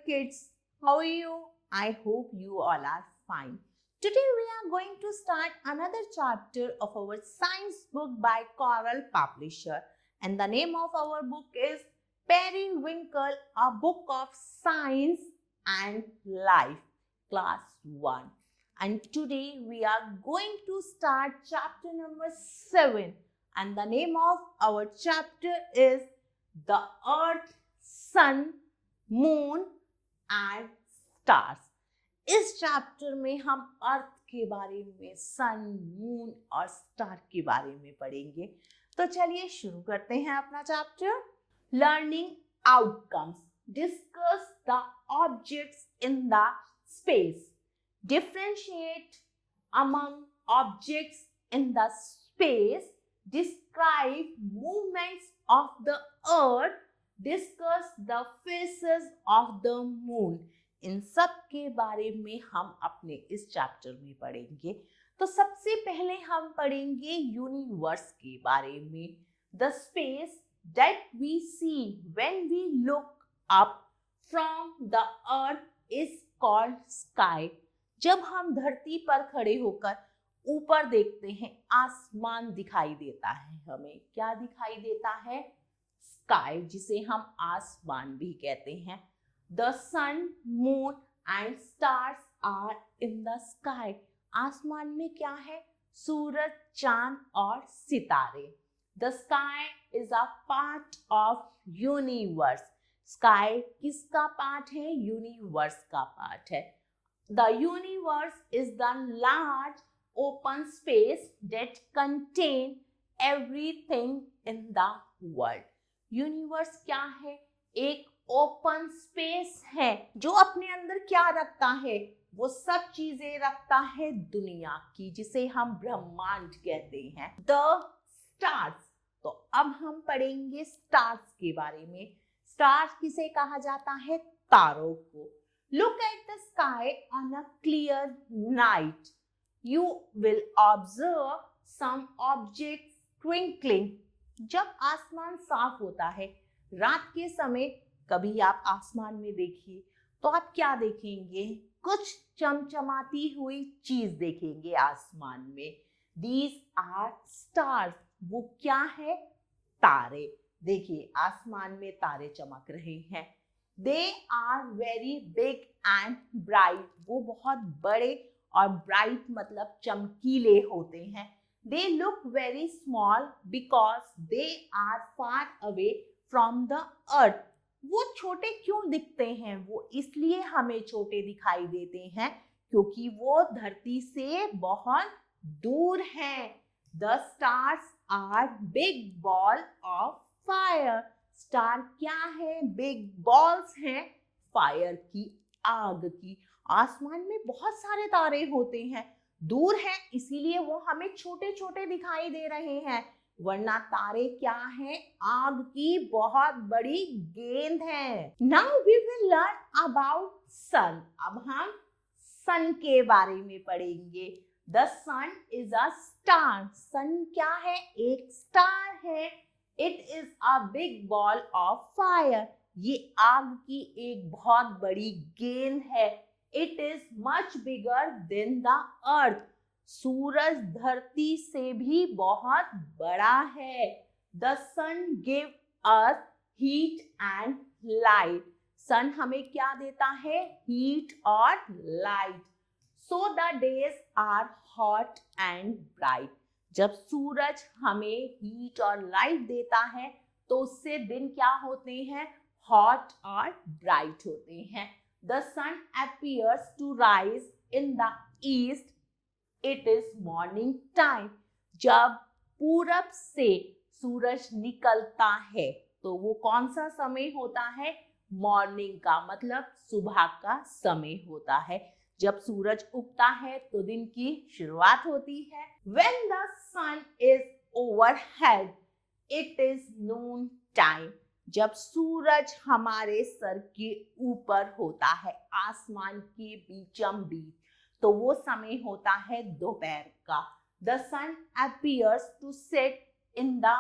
kids, how are you? I hope you all are fine. Today we are going to start another chapter of our science book by Coral Publisher, and the name of our book is Periwinkle, a book of science and life, class 1. And today we are going to start chapter number 7, and the name of our chapter is The Earth, Sun, Moon and Stars. इस chapter में हम अर्थ के बारे में, सन, moon और star के बारे में पढ़ेंगे। तो चलिए शुरू करते हैं अपना chapter. Learning outcomes, discuss the objects in the space, differentiate among objects in the space, describe movements of the earth, discuss the phases of the moon. इन सब के बारे में हम अपने इस चैप्टर में पढ़ेंगे। तो सबसे पहले हम पढ़ेंगे यूनिवर्स के बारे में। The space that we see when we look up from the earth is called sky. जब हम धरती पर खड़े होकर ऊपर देखते हैं, आसमान दिखाई देता है। हमें क्या दिखाई देता है? स्काई, जिसे हम आसमान भी कहते हैं। The sun, moon and stars are in the sky. आसमान में क्या है? सूरज, चांद और सितारे। The sky is a part of universe. Sky किसका पार्ट है? यूनिवर्स का पार्ट है। The universe is the large open space that contain everything in the world. Universe क्या है? एक ओपन स्पेस है जो अपने अंदर क्या रखता है? वो सब चीजें रखता है दुनिया की, जिसे हम ब्रह्मांड कहते हैं। द स्टार्स, तो अब हम पढ़ेंगे स्टार्स के बारे में। स्टार्स किसे कहा जाता है? तारों को। Look at the sky on a clear night, you will observe some objects twinkling. जब आसमान साफ होता है रात के समय, कभी आप आसमान में देखिए तो आप क्या देखेंगे? कुछ चमचमाती हुई चीज देखेंगे आसमान में। These are stars. वो क्या है? तारे। देखिए आसमान में तारे चमक रहे हैं। They are very big and bright. वो बहुत बड़े और bright मतलब चमकीले होते हैं। They look very small because they are far away from the earth. वो छोटे क्यों दिखते हैं? वो इसलिए हमें छोटे दिखाई देते हैं क्योंकि वो धरती से बहुत दूर हैं। The stars are big ball of fire. Star क्या है? बिग बॉल्स हैं फायर की, आग की। आसमान में बहुत सारे तारे होते हैं, दूर हैं, इसीलिए वो हमें छोटे छोटे दिखाई दे रहे हैं, वरना तारे क्या है? आग की बहुत बड़ी गेंद है। Now we will learn about sun. अब हम सन के बारे में पढ़ेंगे। The sun is a star. Sun क्या है? एक स्टार है। It is a big ball of fire. ये आग की एक बहुत बड़ी गेंद है। It is much bigger than the earth. सूरज धरती से भी बहुत बड़ा है। The sun give us heat and light. Sun हमें क्या देता है? हीट और light. So the days are hot and bright. जब सूरज हमें हीट और लाइट देता है तो उससे दिन क्या होते हैं? हॉट और ब्राइट होते हैं। The sun appears to rise in the east. It is morning time. जब पूरब से सूरज निकलता है तो वो कौन सा समय होता है? मॉर्निंग का, मतलब सुबह का समय होता है। जब सूरज उगता है तो दिन की शुरुआत होती है। When the sun is overhead, it is noon time. जब सूरज हमारे सर के ऊपर होता है, आसमान के बीचम बीच, तो वो समय होता है दोपहर का। The sun appears to set in the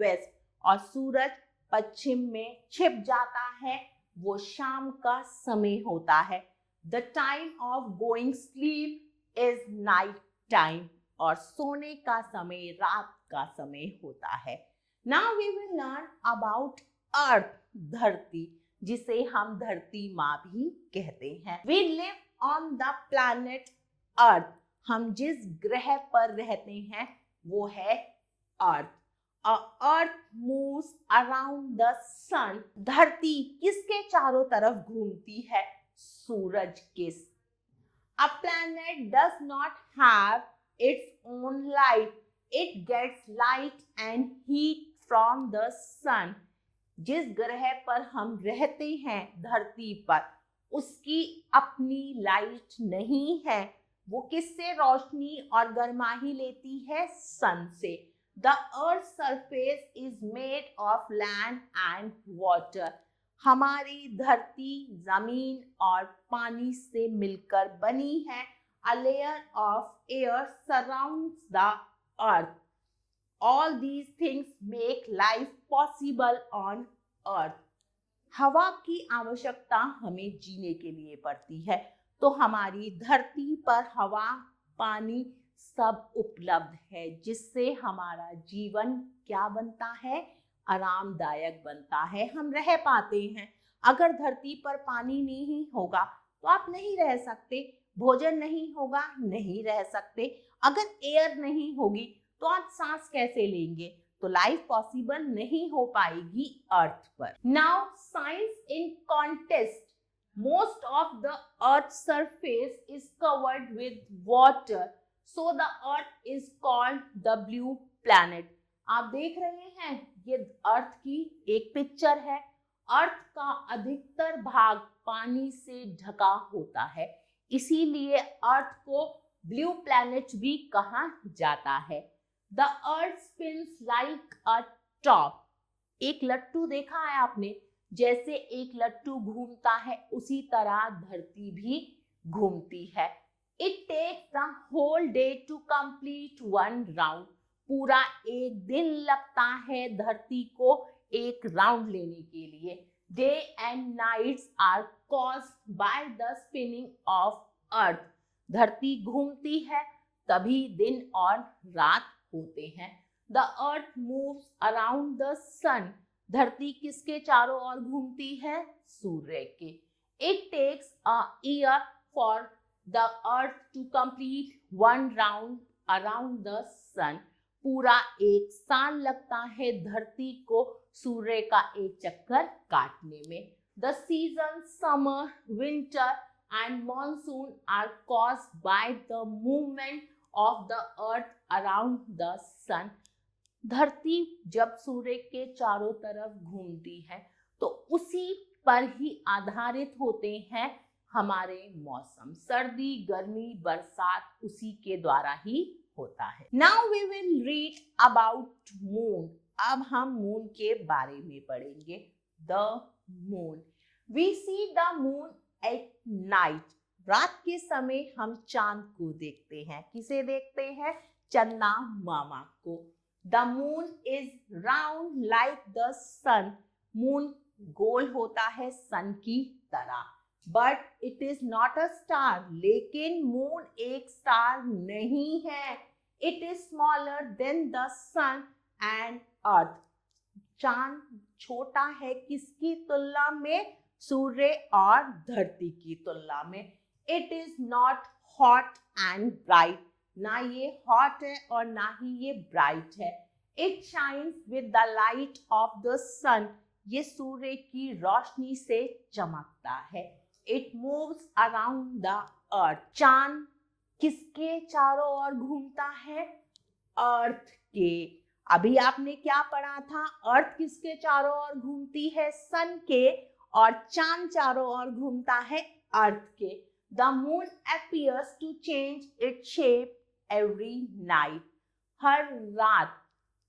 west. और सूरज पश्चिम में छिप जाता है। वो शाम का समय होता है। The time of going sleep is night time, और सोने का समय रात का समय होता है। Now we will learn about earth, धरती, जिसे हम धरती माँ भी कहते हैं। We live on the planet earth, हम जिस ग्रह पर रहते हैं वो है earth. Earth moves around the sun, धरती किसके चारों तरफ घूमती है? सूरज के। A planet does not have its own light, it gets light and heat from the sun. जिस ग्रह पर हम रहते हैं धरती पर, उसकी अपनी लाइट नहीं है, वो किससे रोशनी और गर्माही लेती है? सन से। The earth's surface is made of land and water. हमारी धरती जमीन और पानी से मिलकर बनी है। A layer of air surrounds the earth. All these things make life possible on earth. हवा की आवश्यकता हमें जीने के लिए पड़ती है, तो हमारी धरती पर हवा, पानी सब उपलब्ध है, जिससे हमारा जीवन क्या बनता है? आरामदायक बनता है, हम रह पाते हैं। अगर धरती पर पानी नहीं होगा तो आप नहीं रह सकते, भोजन नहीं होगा, नहीं रह सकते। अगर एयर नहीं होगी तो आप सांस कैसे लेंगे? तो लाइफ पॉसिबल नहीं हो पाएगी अर्थ पर। Now science in contest, most of the earth surface is covered with water, so the earth is called the blue planet. आप देख रहे हैं ये अर्थ की एक पिक्चर है। अर्थ का अधिकतर भाग पानी से ढका होता है, इसीलिए अर्थ को ब्लू प्लैनेट भी कहा जाता है। The earth spins like a top. एक लट्टू देखा है आपने? जैसे एक लट्टू घूमता है उसी तरह धरती भी घूमती है। It takes the whole day to complete one round. पूरा एक दिन लगता है धरती को एक राउंड लेने के लिए। Day and nights are caused by the spinning of earth. धरती घूमती है तभी दिन और रात होते हैं। The earth moves around the sun. धरती किसके चारों ओर घूमती है? सूर्य के। It takes a year for the earth to complete one round around the sun. पूरा एक साल लगता है धरती को सूर्य का एक चक्कर काटने में। The seasons summer, winter and monsoon are caused by the movement of the earth around the sun. धरती जब सूर्य के चारों तरफ घूमती है तो उसी पर ही आधारित होते हैं हमारे मौसम। सर्दी, गर्मी, बरसात उसी के द्वारा ही होता है। Now we will read about moon. अब हम मून के बारे में पढ़ेंगे। The moon. We see the moon at night. रात के समय हम चांद को देखते हैं। किसे देखते हैं? चंदा मामा को। The moon is round like the sun. Moon गोल होता है सन की तरह। But it is not a star. लेकिन मून एक स्टार नहीं है। It is smaller than the sun and earth. चांद छोटा है किसकी तुलना में? सूर्य और धरती की तुलना में। It is not hot and bright. ना ये hot है और ना ही ये bright है। It shines with the light of the sun. ये सूर्य की रोशनी से चमकता है। It moves around the earth. चांद किसके चारों ओर घूमता है? अर्थ के। अभी आपने क्या पढ़ा था? अर्थ किसके चारों ओर घूमती है? सन के। और चांद चारों ओर घूमता है अर्थ के। The moon appears to change its shape every night. हर रात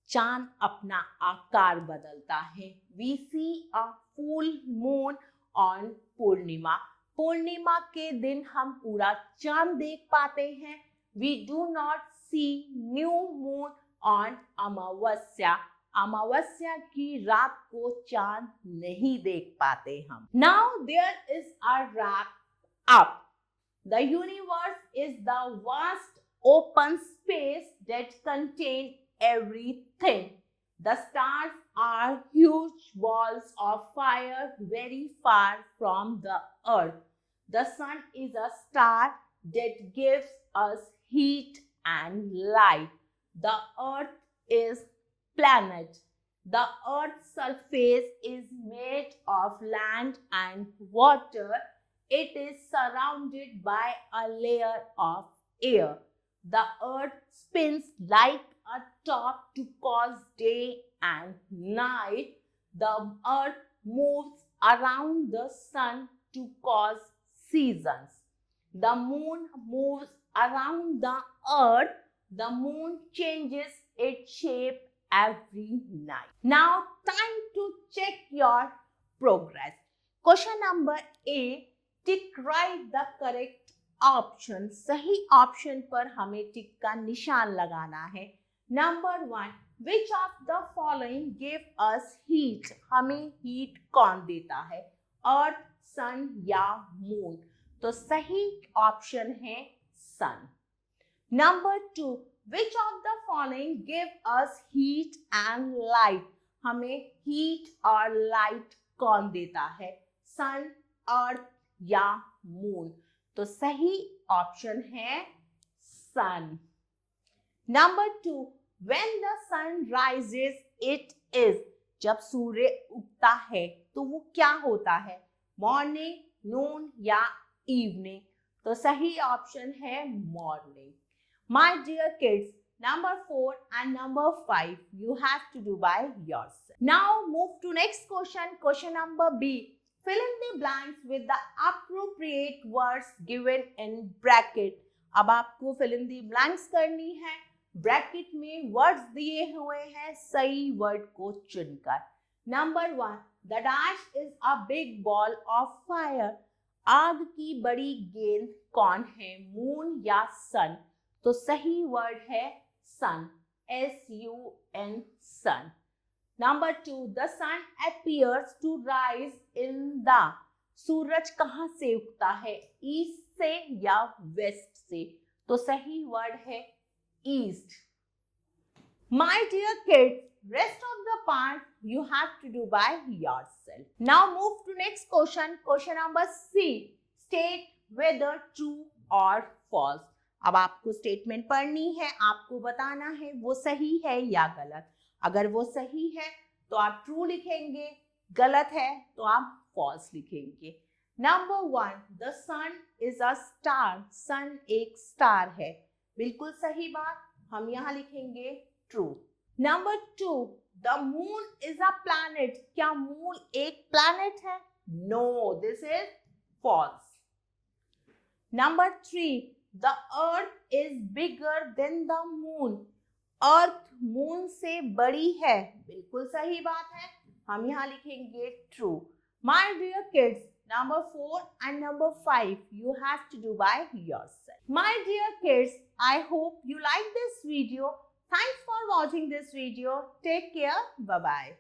चांद अपना आकार बदलता है। We see a full moon on पूर्णिमा। पूर्णिमा के दिन हम पूरा चांद देख पाते हैं। We do not see new moon on अमावस्या। अमावस्या की रात को चांद नहीं देख पाते हम. Now there is a wrap up. The universe is the vast open space that contains everything. The stars are huge balls of fire very far from the earth. The sun is a star that gives us heat and light. The earth is planet. The earth's surface is made of land and water. It is surrounded by a layer of air. The earth spins like a top to cause day and night. The earth moves around the sun to cause seasons. The moon moves around the earth. The moon changes its shape every night. Now, time to check your progress. Question number A. Tick right the correct option. सही option पर हमें टिक का निशान लगाना है. Number 1. Which of the following give us heat? हमें heat कौन देता है? अर्थ, सन या मून? तो सही ऑप्शन है सन. Number 2. Which of the following give us heat and light? हमें हीट और लाइट कौन देता है? सन, अर्थ या मून? तो सही ऑप्शन है सन. Number 2. When the sun rises, it is. जब सूर्य उगता है तो वो क्या होता है? मॉर्निंग, नून या इवनिंग? तो सही ऑप्शन है morning. My dear kids, number 4 and number 5 you have to do by yourself. Now move to next question. Question number B. Fill in the blanks with the appropriate words given in bracket. अब आपको fill in the blanks करनी है. Bracket में words दिए हुए हैं, सही word को चुनकर. Number 1. The dash is a big ball of fire. आग की बड़ी गेंद कौन है? मून या सन? तो सही वर्ड है sun. SUN, sun. Number 2. The sun appears to rise in the. सूरज कहाँ से उगता है? ईस्ट से या वेस्ट से? तो सही वर्ड है east. My dear kids, rest of the part you have to do by yourself. Now move to next question. Question number C. State whether true or false. अब आपको स्टेटमेंट पढ़नी है, आपको बताना है वो सही है या गलत. अगर वो सही है तो आप ट्रू लिखेंगे, गलत है तो आप फॉल्स लिखेंगे. Number 1. The sun is a star. Sun एक स्टार है. बिल्कुल सही बात, हम यहाँ लिखेंगे true. Number 2. The moon is a planet. क्या मून एक प्लैनेट है? No, this is false. Number 3. The earth is bigger than the moon. Earth moon से बड़ी है. बिल्कुल सही बात है, हम यहाँ लिखेंगे true. My dear kids, number 4 and number 5 you have to do by yourself. My dear kids, I hope you like this video. Thanks for watching this video. Take care. Bye-bye.